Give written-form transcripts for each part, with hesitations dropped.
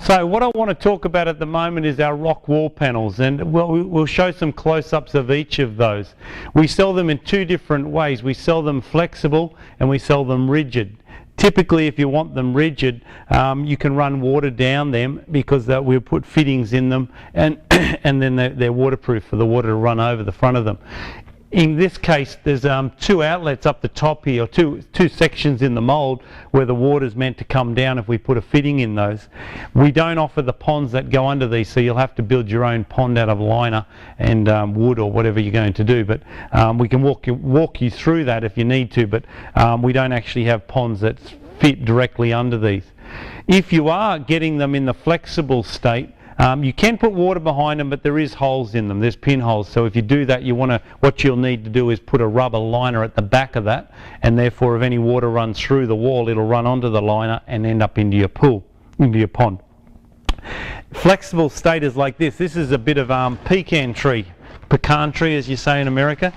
So what I want to talk about at the moment is our rock wall panels, and we'll show some close-ups of each of those. We sell them in two different ways. We sell them flexible and we sell them rigid. Typically, if you want them rigid, you can run water down them because we'll put fittings in them, and then they're waterproof for the water to run over the front of them. In this case, there's two outlets up the top here, or two sections in the mould where the water's meant to come down if we put a fitting in those. We don't offer the ponds that go under these, so you'll have to build your own pond out of liner and wood or whatever you're going to do. But we can walk you through that if you need to, but we don't actually have ponds that fit directly under these. If you are getting them in the flexible state, you can put water behind them, but there is holes in them. There's pinholes. So if you do that, what you'll need to do is put a rubber liner at the back of that, and therefore if any water runs through the wall, it'll run onto the liner and end up into your pool, into your pond. Flexible state is like this. This is a bit of pecan tree as you say in America.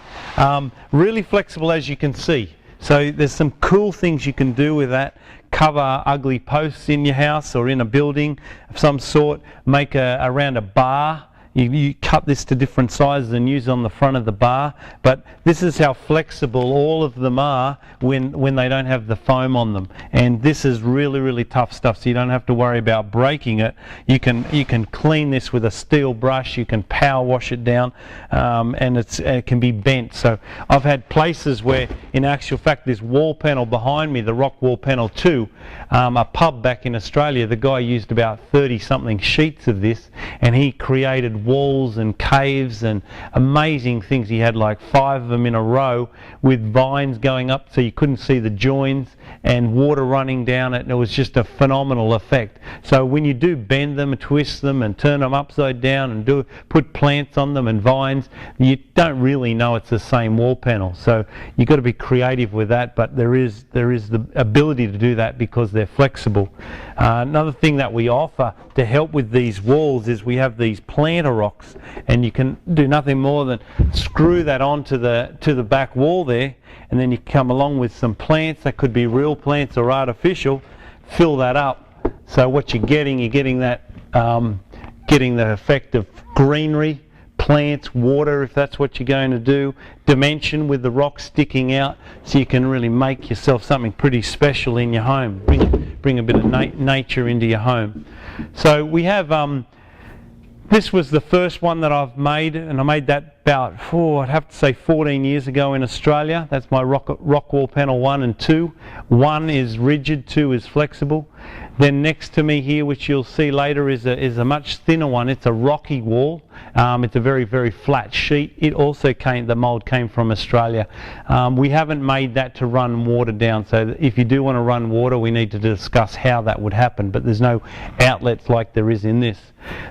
Really flexible, as you can see. So there's some cool things you can do with that. Cover ugly posts in your house or in a building of some sort. Make around a bar. You cut this to different sizes and use it on the front of the bar. But this is how flexible all of them are when they don't have the foam on them. And this is really, really tough stuff, so you don't have to worry about breaking it. You can clean this with a steel brush. You can power wash it down, and it can be bent. So I've had places where, in actual fact, this wall panel behind me, the rock wall panel 2, a pub back in Australia, the guy used about 30-something sheets of this, and he created walls and caves and amazing things. He had like 5 of them in a row with vines going up so you couldn't see the joins and water running down it, and it was just a phenomenal effect. So when you do bend them and twist them and turn them upside down and put plants on them and vines, you don't really know it's the same wall panel. So you've got to be creative with that, but there is the ability to do that because they're flexible. Another thing that we offer to help with these walls is we have these planter rocks, and you can do nothing more than screw that onto the back wall there, and then you come along with some plants that could be real plants or artificial, fill that up. So what you're getting that getting the effect of greenery, plants, water if that's what you're going to do, dimension with the rocks sticking out, so you can really make yourself something pretty special in your home. Bring a bit of nature into your home. So we have this was the first one that I've made, and I made that about, I'd have to say 14 years ago in Australia. That's my rock wall panel 1 and 2. 1 is rigid, 2 is flexible. Then next to me here, which you'll see later, is a much thinner one. It's a rocky wall. It's a very, very flat sheet. It also the mould came from Australia. We haven't made that to run water down, so if you do want to run water, we need to discuss how that would happen, but there's no outlets like there is in this.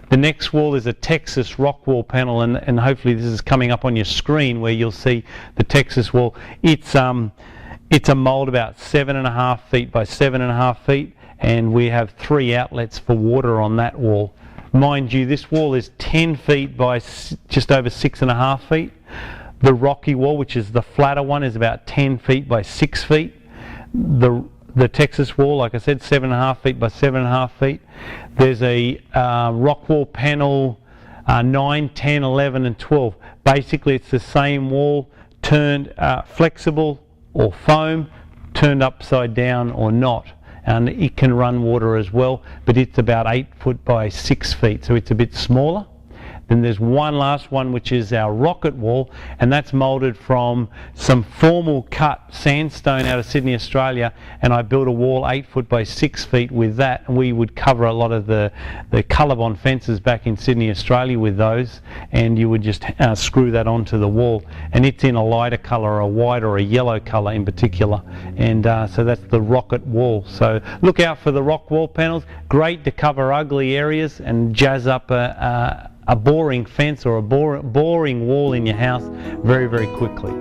The next wall is a Texas rock wall panel, and hopefully this is coming up on your screen where you'll see the Texas wall. It's a mould about 7.5 feet by 7.5 feet, and we have 3 outlets for water on that wall. Mind you, this wall is 10 feet by just over 6.5 feet. The rocky wall, which is the flatter one, is about 10 feet by 6 feet. The Texas wall, like I said, 7.5 feet by 7.5 feet. There's a rock wall panel 9, 10, 11 and 12. Basically it's the same wall turned flexible or foam, turned upside down or not. And it can run water as well, but it's about 8 foot by 6 feet, so it's a bit smaller. Then there's one last one, which is our rocket wall, and that's moulded from some formal cut sandstone out of Sydney, Australia, and I built a wall 8 foot by 6 feet with that, and we would cover a lot of the colour-bond fences back in Sydney, Australia with those, and you would just screw that onto the wall, and it's in a lighter colour, a white or a yellow colour in particular, and so that's the rocket wall. So look out for the rock wall panels, great to cover ugly areas and jazz up a boring fence or a boring wall in your house very, very quickly.